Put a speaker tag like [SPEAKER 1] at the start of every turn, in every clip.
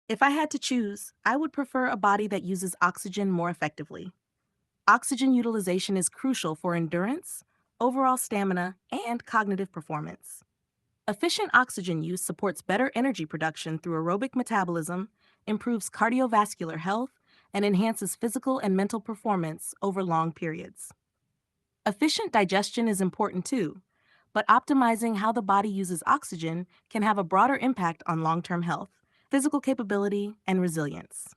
[SPEAKER 1] If I had to choose, I would prefer a body that uses oxygen more effectively. Oxygen utilization is crucial for endurance, overall stamina, and cognitive performance. Efficient oxygen use supports better energy production through aerobic metabolism, improves cardiovascular health, and enhances physical and mental performance over long periods. Efficient digestion is important too, but optimizing how the body uses oxygen can have a broader impact on long term health, physical capability, and resilience.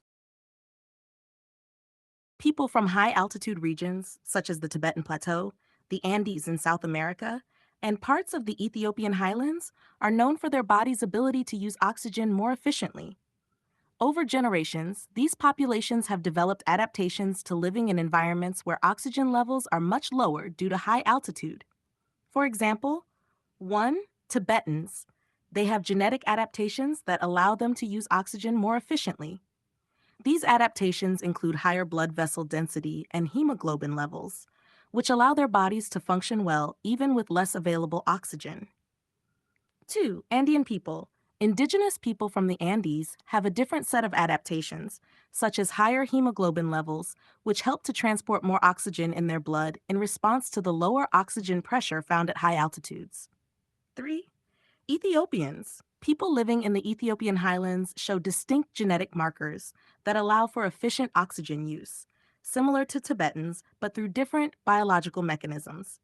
[SPEAKER 1] People from high altitude regions, such as the Tibetan Plateau, the Andes in South America, and parts of the Ethiopian highlands, are known for their body's ability to use oxygen more efficiently. Over generations, these populations have developed adaptations to living in environments where oxygen levels are much lower due to high altitude. For example, 1. Tibetans. They have genetic adaptations that allow them to use oxygen more efficiently. These adaptations include higher blood vessel density and hemoglobin levels, which allow their bodies to function well even with less available oxygen. 2. Andean people. Indigenous people from the Andes have a different set of adaptations, such as higher hemoglobin levels, which help to transport more oxygen in their blood in response to the lower oxygen pressure found at high altitudes. 3. Ethiopians. People living in the Ethiopian highlands show distinct genetic markers that allow for efficient oxygen use, similar to Tibetans, but through different biological mechanisms.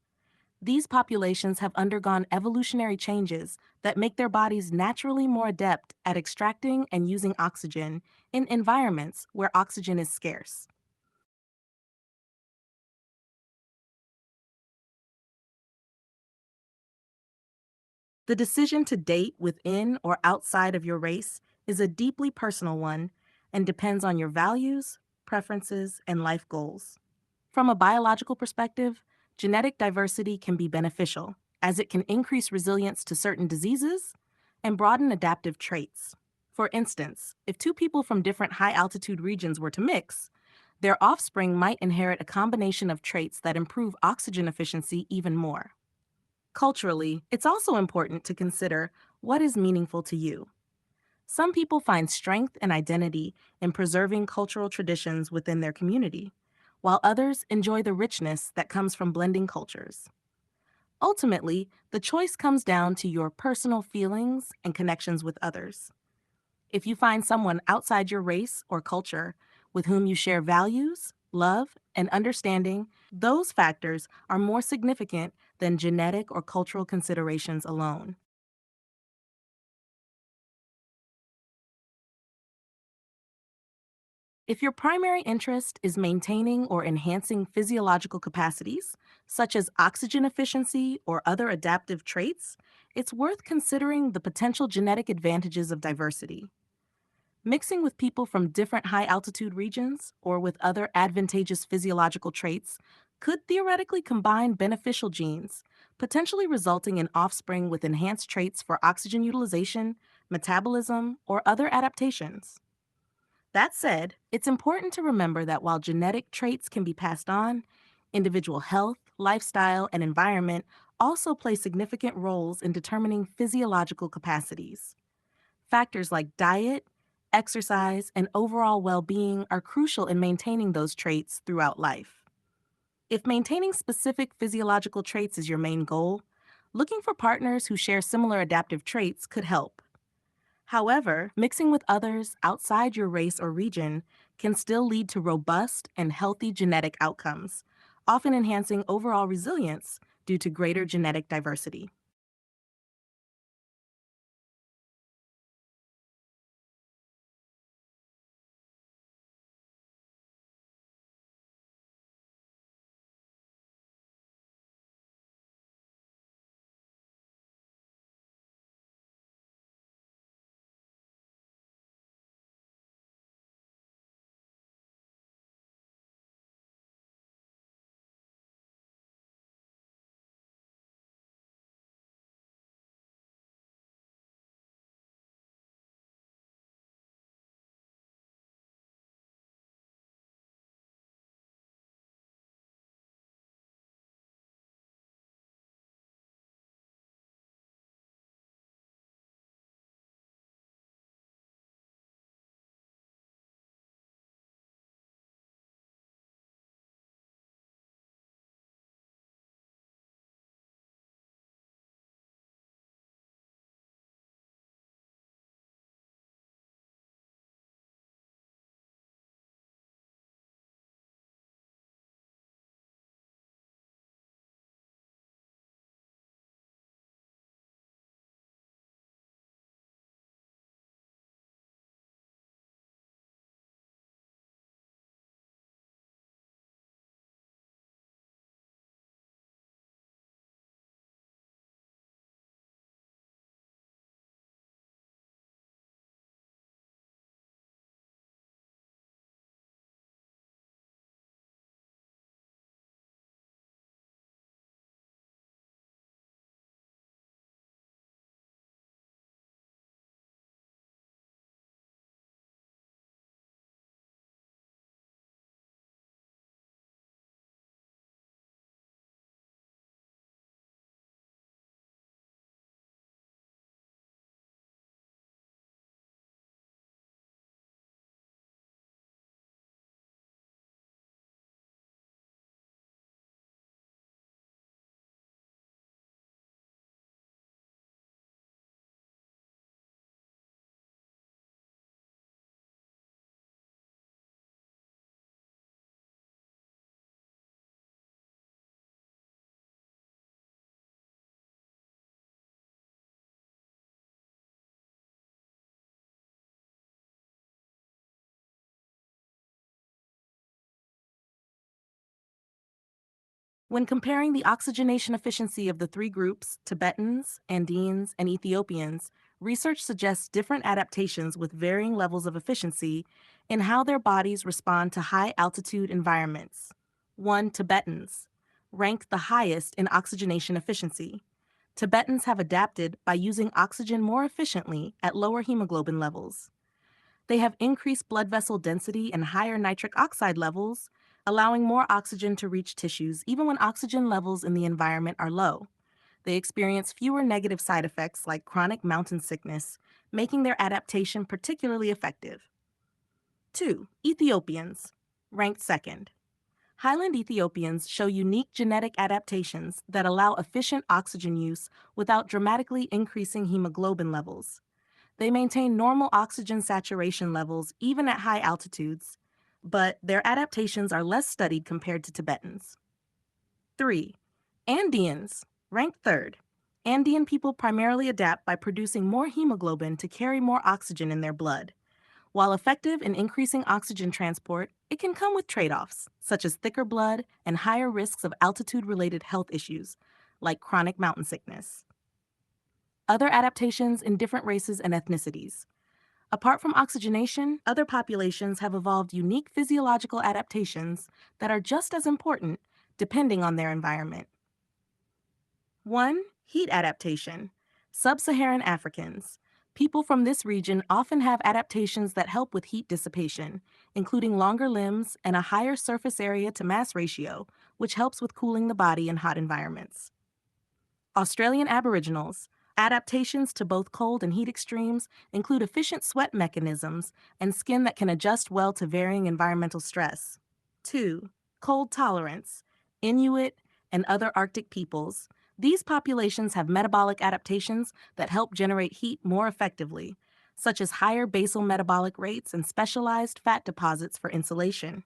[SPEAKER 1] These populations have undergone evolutionary changes that make their bodies naturally more adept at extracting and using oxygen in environments where oxygen is scarce. The decision to date within or outside of your race is a deeply personal one and depends on your values, preferences, and life goals. From a biological perspective, genetic diversity can be beneficial, as it can increase resilience to certain diseases and broaden adaptive traits. For instance, if two people from different high altitude regions were to mix, their offspring might inherit a combination of traits that improve oxygen efficiency even more. Culturally, it's also important to consider what is meaningful to you. Some people find strength and identity in preserving cultural traditions within their community, while others enjoy the richness that comes from blending cultures. Ultimately, the choice comes down to your personal feelings and connections with others. If you find someone outside your race or culture with whom you share values, love, and understanding, those factors are more significant than genetic or cultural considerations alone. If your primary interest is maintaining or enhancing physiological capacities, such as oxygen efficiency or other adaptive traits, it's worth considering the potential genetic advantages of diversity. Mixing with people from different high altitude regions or with other advantageous physiological traits could theoretically combine beneficial genes, potentially resulting in offspring with enhanced traits for oxygen utilization, metabolism, or other adaptations. That said, it's important to remember that while genetic traits can be passed on, individual health, lifestyle, and environment also play significant roles in determining physiological capacities. Factors like diet, exercise, and overall well being are crucial in maintaining those traits throughout life. If maintaining specific physiological traits is your main goal, looking for partners who share similar adaptive traits could help. However, mixing with others outside your race or region can still lead to robust and healthy genetic outcomes, often enhancing overall resilience due to greater genetic diversity. When comparing the oxygenation efficiency of the three groups, Tibetans, Andeans, and Ethiopians, research suggests different adaptations with varying levels of efficiency in how their bodies respond to high altitude environments. 1. Tibetans rank the highest in oxygenation efficiency. Tibetans have adapted by using oxygen more efficiently at lower hemoglobin levels. They have increased blood vessel density and higher nitric oxide levels, allowing more oxygen to reach tissues even when oxygen levels in the environment are low. They experience fewer negative side effects like chronic mountain sickness, making their adaptation particularly effective. 2. Ethiopians, ranked second. Highland Ethiopians show unique genetic adaptations that allow efficient oxygen use without dramatically increasing hemoglobin levels. They maintain normal oxygen saturation levels even at high altitudes, but their adaptations are less studied compared to Tibetans. 3. Andeans, ranked third. Andean people primarily adapt by producing more hemoglobin to carry more oxygen in their blood. While effective in increasing oxygen transport, it can come with trade-offs, such as thicker blood and higher risks of altitude-related health issues, like chronic mountain sickness. Other adaptations in different races and ethnicities. Apart from oxygenation, other populations have evolved unique physiological adaptations that are just as important depending on their environment. 1. Heat adaptation. Sub-Saharan Africans. People from this region often have adaptations that help with heat dissipation, including longer limbs and a higher surface area to mass ratio, which helps with cooling the body in hot environments. Australian Aboriginals. Adaptations to both cold and heat extremes include efficient sweat mechanisms and skin that can adjust well to varying environmental stress. 2. Cold tolerance. Inuit and other Arctic peoples. These populations have metabolic adaptations that help generate heat more effectively, such as higher basal metabolic rates and specialized fat deposits for insulation.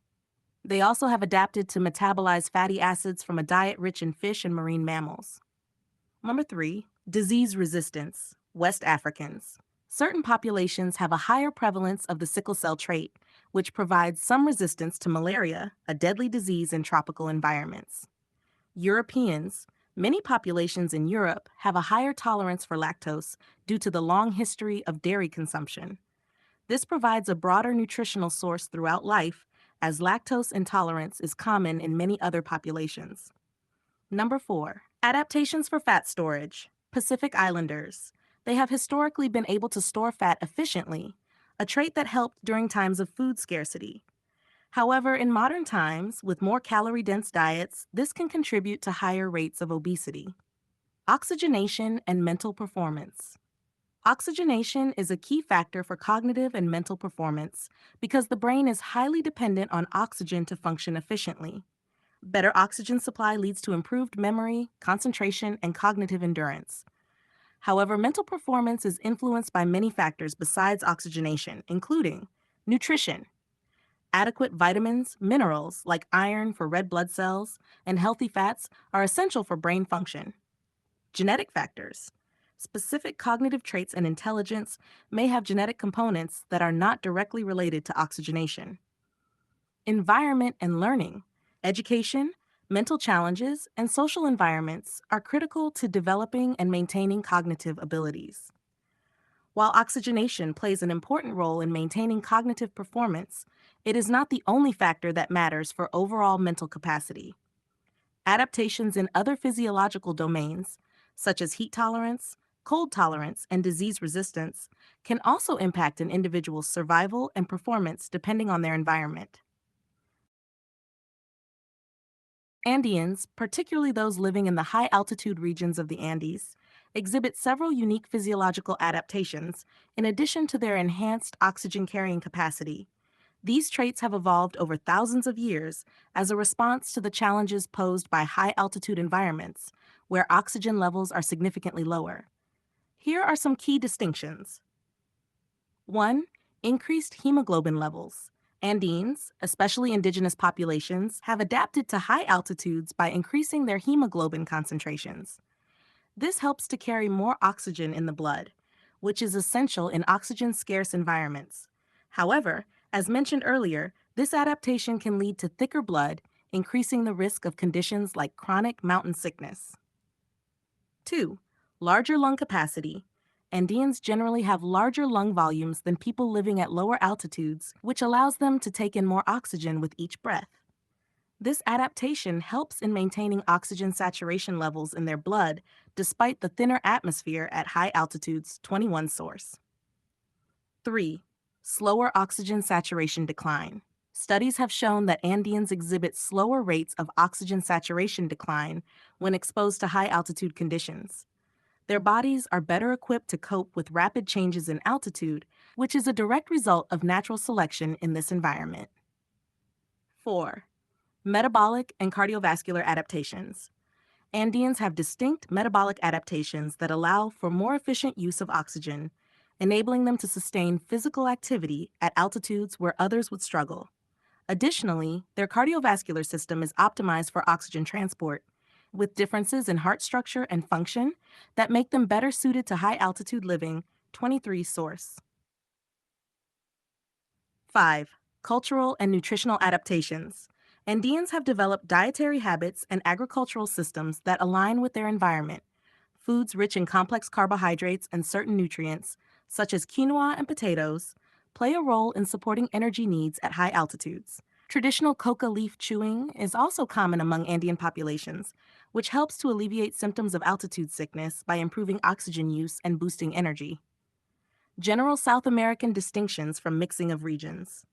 [SPEAKER 1] They also have adapted to metabolize fatty acids from a diet rich in fish and marine mammals. Number 3, disease resistance, West Africans. Certain populations have a higher prevalence of the sickle cell trait, which provides some resistance to malaria, a deadly disease in tropical environments. Europeans. Many populations in Europe have a higher tolerance for lactose due to the long history of dairy consumption. This provides a broader nutritional source throughout life, as lactose intolerance is common in many other populations. Number 4. Adaptations for fat storage. Pacific Islanders. They have historically been able to store fat efficiently, a trait that helped during times of food scarcity. However, in modern times, with more calorie-dense diets, this can contribute to higher rates of obesity. Oxygenation and mental performance. Oxygenation is a key factor for cognitive and mental performance because the brain is highly dependent on oxygen to function efficiently. Better oxygen supply leads to improved memory, concentration, and cognitive endurance. However, mental performance is influenced by many factors besides oxygenation, including nutrition. Adequate vitamins, minerals like iron for red blood cells, and healthy fats are essential for brain function. Genetic factors. Specific cognitive traits and intelligence may have genetic components that are not directly related to oxygenation. Environment and learning. Education, mental challenges, and social environments are critical to developing and maintaining cognitive abilities. While oxygenation plays an important role in maintaining cognitive performance, it is not the only factor that matters for overall mental capacity. Adaptations in other physiological domains, such as heat tolerance, cold tolerance, and disease resistance, can also impact an individual's survival and performance depending on their environment. Andeans, particularly those living in the high-altitude regions of the Andes, exhibit several unique physiological adaptations in addition to their enhanced oxygen-carrying capacity. These traits have evolved over thousands of years as a response to the challenges posed by high-altitude environments, where oxygen levels are significantly lower. Here are some key distinctions. 1. Increased hemoglobin levels. Andeans, especially indigenous populations, have adapted to high altitudes by increasing their hemoglobin concentrations. This helps to carry more oxygen in the blood, which is essential in oxygen-scarce environments. However, as mentioned earlier, this adaptation can lead to thicker blood, increasing the risk of conditions like chronic mountain sickness. 2. Larger lung capacity. Andeans generally have larger lung volumes than people living at lower altitudes, which allows them to take in more oxygen with each breath. This adaptation helps in maintaining oxygen saturation levels in their blood despite the thinner atmosphere at high altitudes 21 source. 3. Slower oxygen saturation decline. Studies have shown that Andeans exhibit slower rates of oxygen saturation decline when exposed to high altitude conditions. Their bodies are better equipped to cope with rapid changes in altitude, which is a direct result of natural selection in this environment. 4. Metabolic and cardiovascular adaptations. Andeans have distinct metabolic adaptations that allow for more efficient use of oxygen, enabling them to sustain physical activity at altitudes where others would struggle. Additionally, their cardiovascular system is optimized for oxygen transport, with differences in heart structure and function that make them better suited to high altitude living. 23 source. 5. Cultural and nutritional adaptations. Andeans have developed dietary habits and agricultural systems that align with their environment. Foods rich in complex carbohydrates and certain nutrients, such as quinoa and potatoes, play a role in supporting energy needs at high altitudes. Traditional coca leaf chewing is also common among Andean populations, which helps to alleviate symptoms of altitude sickness by improving oxygen use and boosting energy. General South American distinctions from mixing of regions.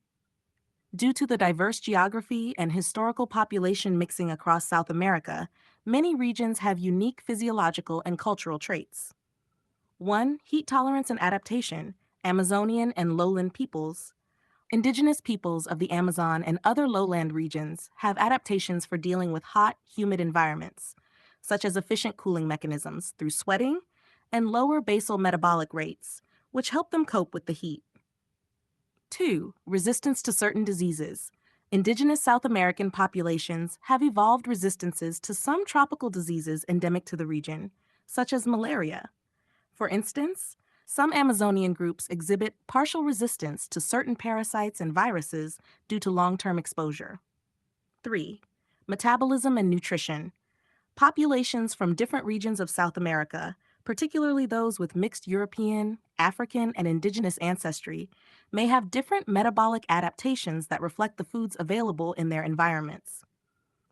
[SPEAKER 1] Due to the diverse geography and historical population mixing across South America, many regions have unique physiological and cultural traits. 1. Heat tolerance and adaptation. Amazonian and lowland peoples. Indigenous peoples of the Amazon and other lowland regions have adaptations for dealing with hot, humid environments, such as efficient cooling mechanisms through sweating and lower basal metabolic rates, which help them cope with the heat. 2. Resistance to certain diseases. Indigenous South American populations have evolved resistances to some tropical diseases endemic to the region, such as malaria. For instance, some Amazonian groups exhibit partial resistance to certain parasites and viruses due to long-term exposure. 3. Metabolism and nutrition. Populations from different regions of South America, particularly those with mixed European, African, and indigenous ancestry, may have different metabolic adaptations that reflect the foods available in their environments.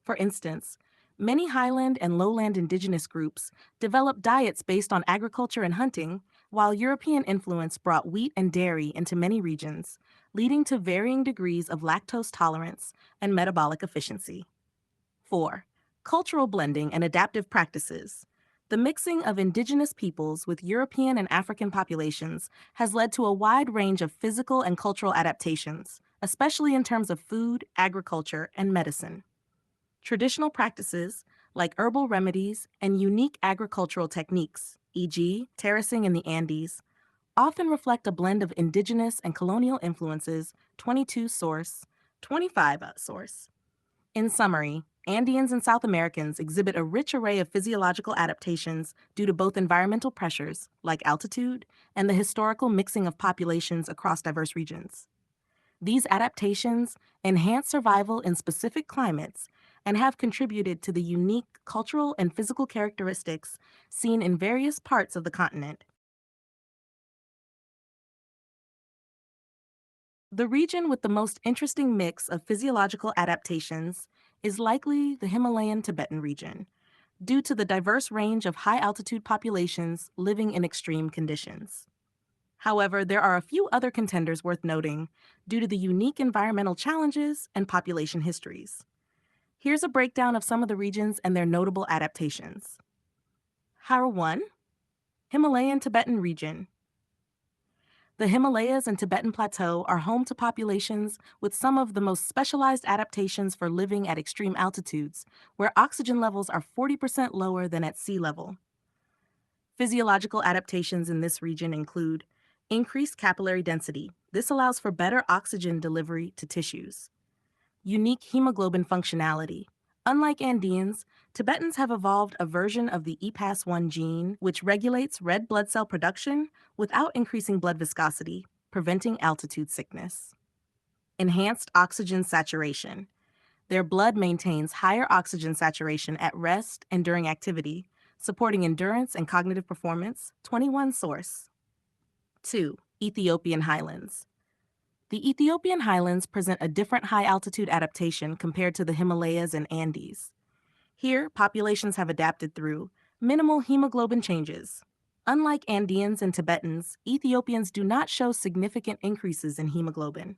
[SPEAKER 1] For instance, many highland and lowland indigenous groups developed diets based on agriculture and hunting, while European influence brought wheat and dairy into many regions, leading to varying degrees of lactose tolerance and metabolic efficiency. 4. Cultural blending and adaptive practices. The mixing of indigenous peoples with European and African populations has led to a wide range of physical and cultural adaptations, especially in terms of food, agriculture, and medicine. Traditional practices, like herbal remedies and unique agricultural techniques, e.g., terracing in the Andes, often reflect a blend of indigenous and colonial influences. 22 source, 25 source. In summary, Andeans and South Americans exhibit a rich array of physiological adaptations due to both environmental pressures, like altitude, and the historical mixing of populations across diverse regions. These adaptations enhance survival in specific climates and have contributed to the unique cultural and physical characteristics seen in various parts of the continent. The region with the most interesting mix of physiological adaptations is likely the Himalayan Tibetan region, due to the diverse range of high-altitude populations living in extreme conditions. However, there are a few other contenders worth noting due to the unique environmental challenges and population histories. Here's a breakdown of some of the regions and their notable adaptations. Har 1. Himalayan Tibetan region. The Himalayas and Tibetan Plateau are home to populations with some of the most specialized adaptations for living at extreme altitudes, where oxygen levels are 40% lower than at sea level. Physiological adaptations in this region include increased capillary density. This allows for better oxygen delivery to tissues. Unique hemoglobin functionality. Unlike Andeans, Tibetans have evolved a version of the EPAS1 gene, which regulates red blood cell production without increasing blood viscosity, preventing altitude sickness. Enhanced oxygen saturation. Their blood maintains higher oxygen saturation at rest and during activity, supporting endurance and cognitive performance. 21 source. 2. Ethiopian highlands. The Ethiopian highlands present a different high altitude adaptation compared to the Himalayas and Andes. Here, populations have adapted through minimal hemoglobin changes. Unlike Andeans and Tibetans, Ethiopians do not show significant increases in hemoglobin.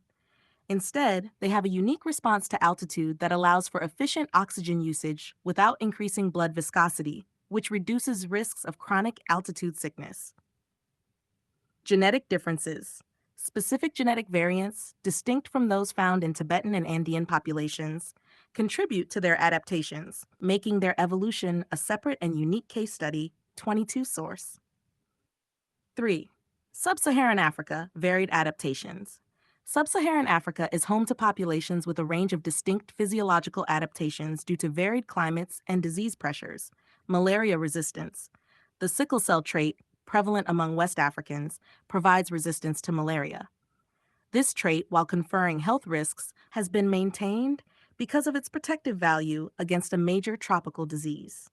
[SPEAKER 1] Instead, they have a unique response to altitude that allows for efficient oxygen usage without increasing blood viscosity, which reduces risks of chronic altitude sickness. Genetic differences. Specific genetic variants, distinct from those found in Tibetan and Andean populations, contribute to their adaptations, making their evolution a separate and unique case study. 22 source. 3. Sub-Saharan Africa, varied adaptations. Sub-Saharan Africa is home to populations with a range of distinct physiological adaptations due to varied climates and disease pressures. Malaria resistance. The sickle cell trait, prevalent among West Africans, provides resistance to malaria. This trait, while conferring health risks, has been maintained because of its protective value against a major tropical disease.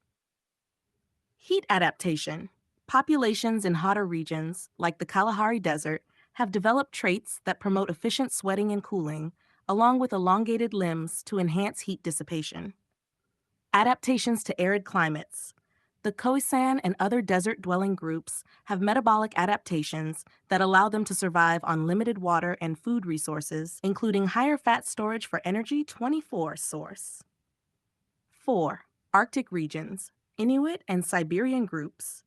[SPEAKER 1] Heat adaptation. Populations in hotter regions, like the Kalahari Desert, have developed traits that promote efficient sweating and cooling, along with elongated limbs to enhance heat dissipation. Adaptations to arid climates. The Khoisan and other desert-dwelling groups have metabolic adaptations that allow them to survive on limited water and food resources, including higher fat storage for energy. 24 source. 4. Arctic regions. Inuit and Siberian groups.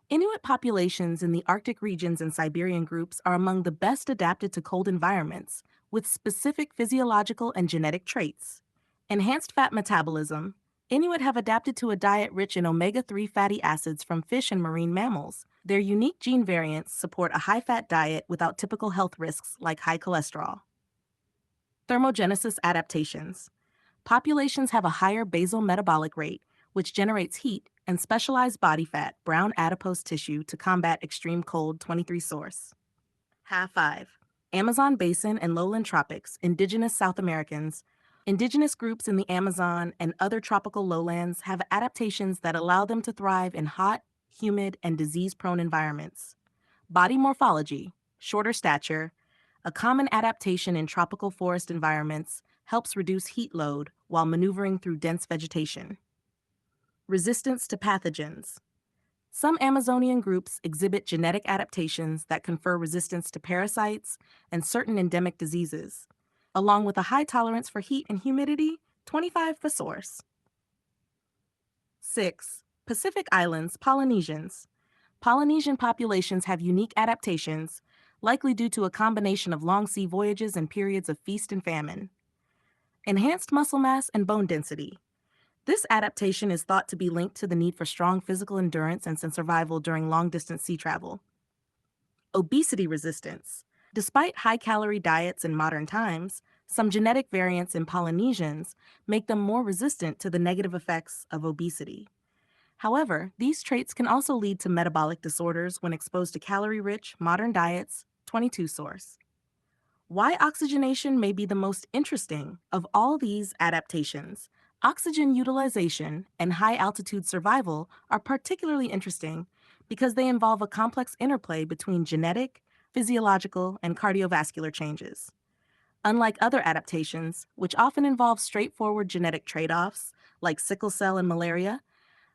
[SPEAKER 1] Inuit populations in the Arctic regions and Siberian groups are among the best adapted to cold environments, with specific physiological and genetic traits. Enhanced fat metabolism. Inuit have adapted to a diet rich in omega-3 fatty acids from fish and marine mammals. Their unique gene variants support a high-fat diet without typical health risks like high cholesterol. Thermogenesis adaptations. Populations have a higher basal metabolic rate, which generates heat and specialized body fat, brown adipose tissue to combat extreme cold. 23 source. Half 5. Amazon Basin and Lowland Tropics, indigenous South Americans. Indigenous groups in the Amazon and other tropical lowlands have adaptations that allow them to thrive in hot, humid, and disease-prone environments. Body morphology, shorter stature, a common adaptation in tropical forest environments, helps reduce heat load while maneuvering through dense vegetation. Resistance to pathogens. Some Amazonian groups exhibit genetic adaptations that confer resistance to parasites and certain endemic diseases, along with a high tolerance for heat and humidity. 25 for source. 6. Pacific Islands, Polynesians. Polynesian populations have unique adaptations, likely due to a combination of long sea voyages and periods of feast and famine. Enhanced muscle mass and bone density. This adaptation is thought to be linked to the need for strong physical endurance and survival during long-distance sea travel. Obesity resistance. Despite high-calorie diets in modern times, some genetic variants in Polynesians make them more resistant to the negative effects of obesity. However, these traits can also lead to metabolic disorders when exposed to calorie-rich, modern diets. 22 source. Why oxygenation may be the most interesting of all these adaptations. Oxygen utilization and high-altitude survival are particularly interesting because they involve a complex interplay between genetic, physiological, and cardiovascular changes. Unlike other adaptations, which often involve straightforward genetic trade-offs, like sickle cell and malaria,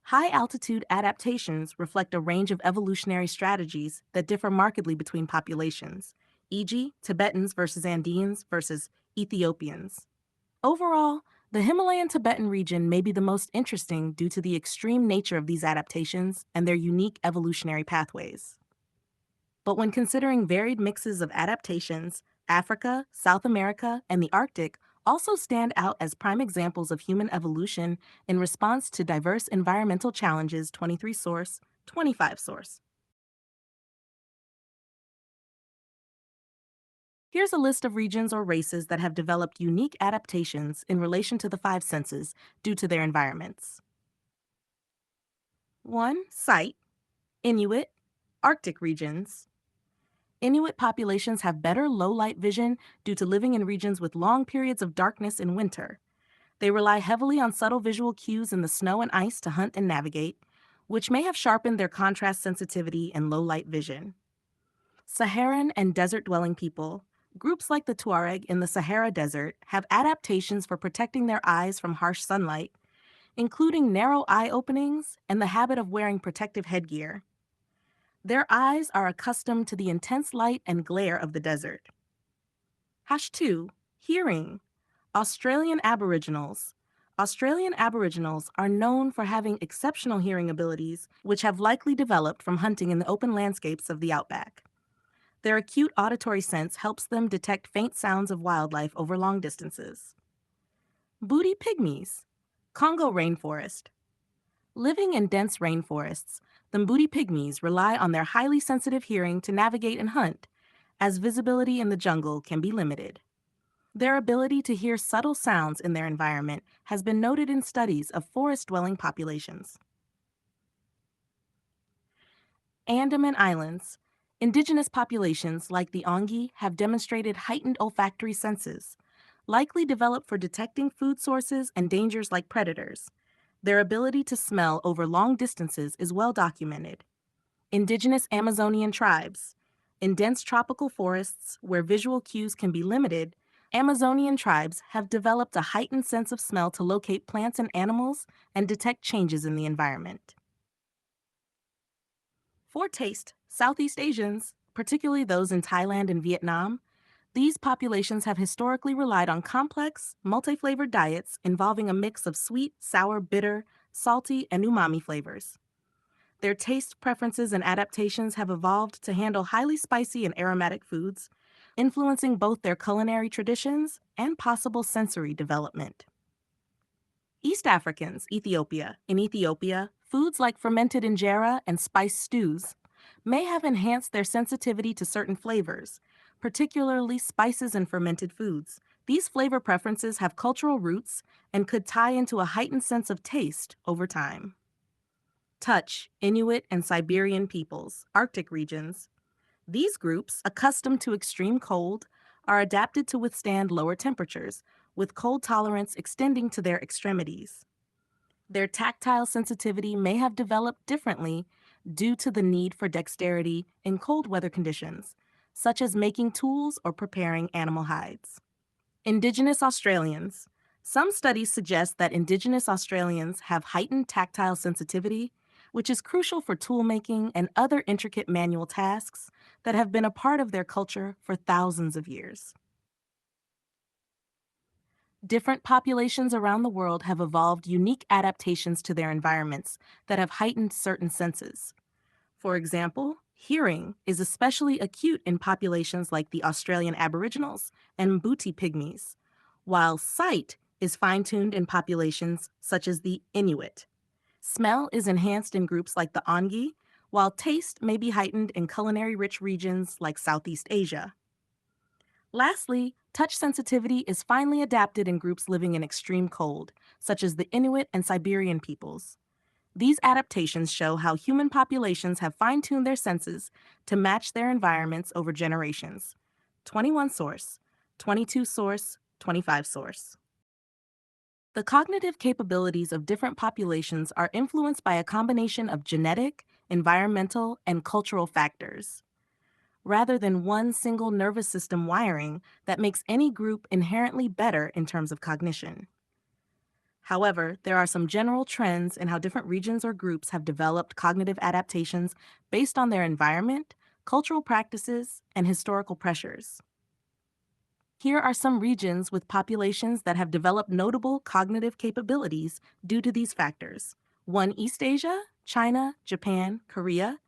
[SPEAKER 1] high-altitude adaptations reflect a range of evolutionary strategies that differ markedly between populations, e.g., Tibetans versus Andeans versus Ethiopians. Overall, the Himalayan-Tibetan region may be the most interesting due to the extreme nature of these adaptations and their unique evolutionary pathways. But when considering varied mixes of adaptations, Africa, South America, and the Arctic also stand out as prime examples of human evolution in response to diverse environmental challenges. 23 source, 25 source. Here's a list of regions or races that have developed unique adaptations in relation to the 5 senses due to their environments. 1. Sight. Inuit, Arctic regions. Inuit populations have better low-light vision due to living in regions with long periods of darkness in winter. They rely heavily on subtle visual cues in the snow and ice to hunt and navigate, which may have sharpened their contrast sensitivity and low light vision. Saharan and desert dwelling people, groups like the Tuareg in the Sahara Desert, have adaptations for protecting their eyes from harsh sunlight, including narrow eye openings and the habit of wearing protective headgear. Their eyes are accustomed to the intense light and glare of the desert. Hash 2. Hearing. Australian Aboriginals. Australian Aboriginals are known for having exceptional hearing abilities, which have likely developed from hunting in the open landscapes of the outback. Their acute auditory sense helps them detect faint sounds of wildlife over long distances. Booty pygmies. Congo rainforest. Living in dense rainforests, the Mbuti pygmies rely on their highly sensitive hearing to navigate and hunt, as visibility in the jungle can be limited. Their ability to hear subtle sounds in their environment has been noted in studies of forest-dwelling populations. Andaman Islands. Indigenous populations like the Ongi have demonstrated heightened olfactory senses, likely developed for detecting food sources and dangers like predators. Their ability to smell over long distances is well documented. Indigenous Amazonian tribes. In dense tropical forests where visual cues can be limited, Amazonian tribes have developed a heightened sense of smell to locate plants and animals and detect changes in the environment. For taste, Southeast Asians, particularly those in Thailand and Vietnam, these populations have historically relied on complex, multi-flavored diets involving a mix of sweet, sour, bitter, salty, and umami flavors. Their taste preferences and adaptations have evolved to handle highly spicy and aromatic foods, influencing both their culinary traditions and possible sensory development. East Africans, Ethiopia. In Ethiopia, foods like fermented injera and spice stews may have enhanced their sensitivity to certain flavors, particularly spices and fermented foods. These flavor preferences have cultural roots and could tie into a heightened sense of taste over time. Touch, Inuit and Siberian peoples, Arctic regions. These groups, accustomed to extreme cold, are adapted to withstand lower temperatures, with cold tolerance extending to their extremities. Their tactile sensitivity may have developed differently due to the need for dexterity in cold weather conditions, such as making tools or preparing animal hides. Indigenous Australians. Some studies suggest that Indigenous Australians have heightened tactile sensitivity, which is crucial for tool making and other intricate manual tasks that have been a part of their culture for thousands of years. Different populations around the world have evolved unique adaptations to their environments that have heightened certain senses. For example, hearing is especially acute in populations like the Australian Aboriginals and Mbuti pygmies, while sight is fine-tuned in populations such as the Inuit. Smell is enhanced in groups like the Ongi, while taste may be heightened in culinary-rich regions like Southeast Asia. Lastly, touch sensitivity is finely adapted in groups living in extreme cold, such as the Inuit and Siberian peoples. These adaptations show how human populations have fine-tuned their senses to match their environments over generations. 21 source, 22 source, 25 source. The cognitive capabilities of different populations are influenced by a combination of genetic, environmental, and cultural factors, rather than one single nervous system wiring that makes any group inherently better in terms of cognition. However, there are some general trends in how different regions or groups have developed cognitive adaptations based on their environment, cultural practices, and historical pressures. Here are some regions with populations that have developed notable cognitive capabilities due to these factors. 1. East Asia, China, Japan, Korea.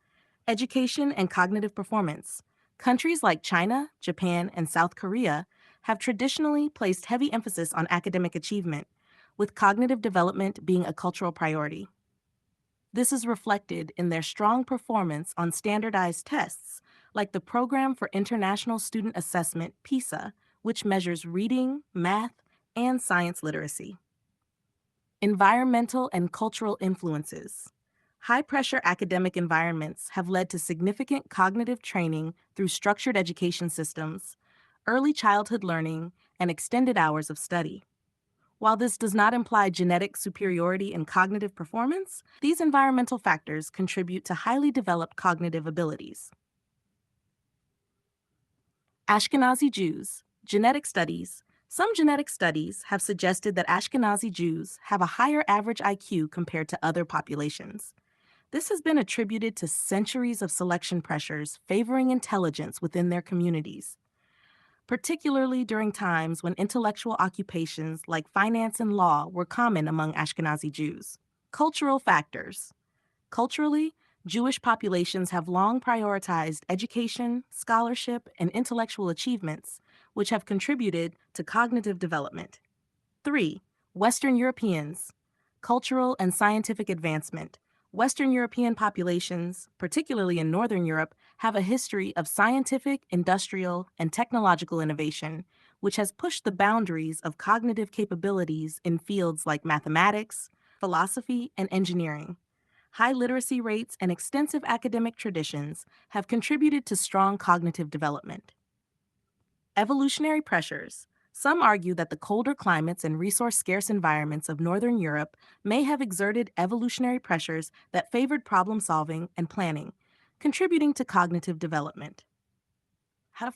[SPEAKER 1] Education and cognitive performance. Countries like China, Japan, and South Korea have traditionally placed heavy emphasis on academic achievement, with cognitive development being a cultural priority. This is reflected in their strong performance on standardized tests, like the Program for International Student Assessment, PISA, which measures reading, math, and science literacy. Environmental and cultural influences. High-pressure academic environments have led to significant cognitive training through structured education systems, early childhood learning, and extended hours of study. While this does not imply genetic superiority in cognitive performance, these environmental factors contribute to highly developed cognitive abilities. Ashkenazi Jews, genetic studies. Some genetic studies have suggested that Ashkenazi Jews have a higher average IQ compared to other populations. This has been attributed to centuries of selection pressures favoring intelligence within their communities, particularly during times when intellectual occupations like finance and law were common among Ashkenazi Jews. Cultural factors. Culturally, Jewish populations have long prioritized education, scholarship, and intellectual achievements, which have contributed to cognitive development. 3. Western Europeans. Cultural and scientific advancement. Western European populations, particularly in Northern Europe, have a history of scientific, industrial, and technological innovation, which has pushed the boundaries of cognitive capabilities in fields like mathematics, philosophy, and engineering. High literacy rates and extensive academic traditions have contributed to strong cognitive development. Evolutionary pressures. Some argue that the colder climates and resource scarce environments of Northern Europe may have exerted evolutionary pressures that favored problem solving and planning, contributing to cognitive development.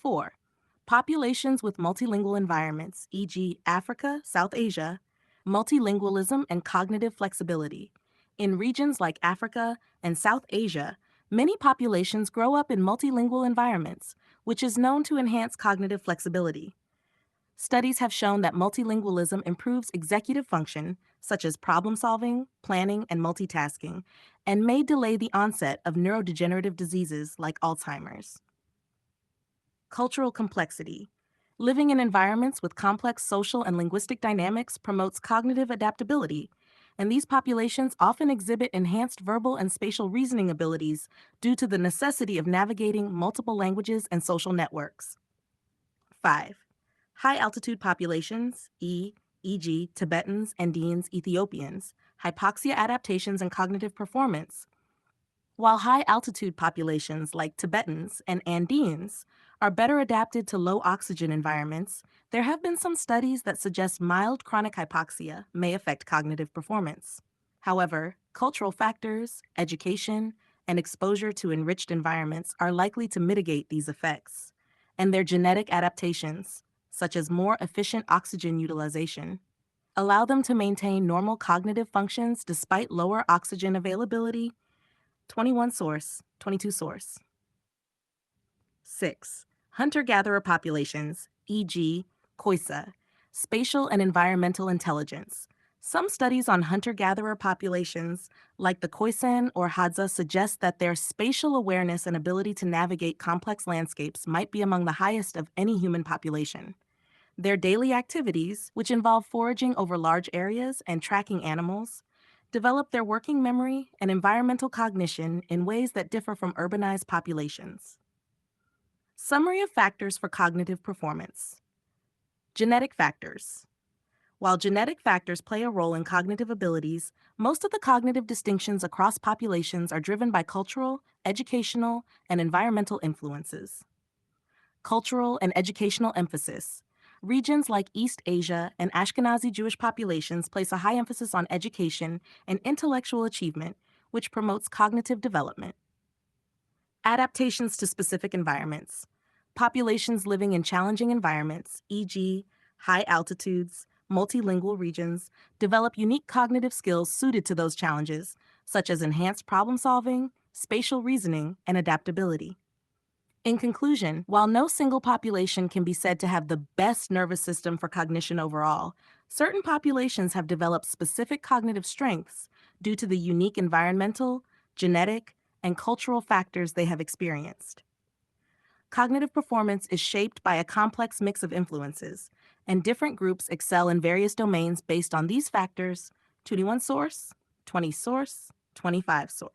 [SPEAKER 1] 4. Populations with multilingual environments, e.g., Africa, South Asia, multilingualism and cognitive flexibility. In regions like Africa and South Asia, many populations grow up in multilingual environments, which is known to enhance cognitive flexibility. Studies have shown that multilingualism improves executive function, such as problem solving, planning, and multitasking, and may delay the onset of neurodegenerative diseases like Alzheimer's. Cultural complexity. Living in environments with complex social and linguistic dynamics promotes cognitive adaptability, and these populations often exhibit enhanced verbal and spatial reasoning abilities due to the necessity of navigating multiple languages and social networks. 5. High altitude populations, e.g., Tibetans, Andeans, Ethiopians, hypoxia adaptations and cognitive performance. While high altitude populations like Tibetans and Andeans are better adapted to low oxygen environments, there have been some studies that suggest mild chronic hypoxia may affect cognitive performance. However, cultural factors, education, and exposure to enriched environments are likely to mitigate these effects, and their genetic adaptations, such as more efficient oxygen utilization, allow them to maintain normal cognitive functions despite lower oxygen availability. 21 source, 22 source. 6. Hunter-gatherer populations, e.g., Khoisan, spatial and environmental intelligence. Some studies on hunter-gatherer populations, like the Khoisan or Hadza, suggest that their spatial awareness and ability to navigate complex landscapes might be among the highest of any human population. Their daily activities, which involve foraging over large areas and tracking animals, develop their working memory and environmental cognition in ways that differ from urbanized populations. Summary of factors for cognitive performance. Genetic factors. While genetic factors play a role in cognitive abilities, most of the cognitive distinctions across populations are driven by cultural, educational, and environmental influences. Cultural and educational emphasis. Regions like East Asia and Ashkenazi Jewish populations place a high emphasis on education and intellectual achievement, which promotes cognitive development. Adaptations to specific environments. Populations living in challenging environments, e.g., high altitudes, multilingual regions, develop unique cognitive skills suited to those challenges, such as enhanced problem solving, spatial reasoning, and adaptability. In conclusion, while no single population can be said to have the best nervous system for cognition overall, certain populations have developed specific cognitive strengths due to the unique environmental, genetic, and cultural factors they have experienced. Cognitive performance is shaped by a complex mix of influences, and different groups excel in various domains based on these factors. 21 source, 20 source, 25 source.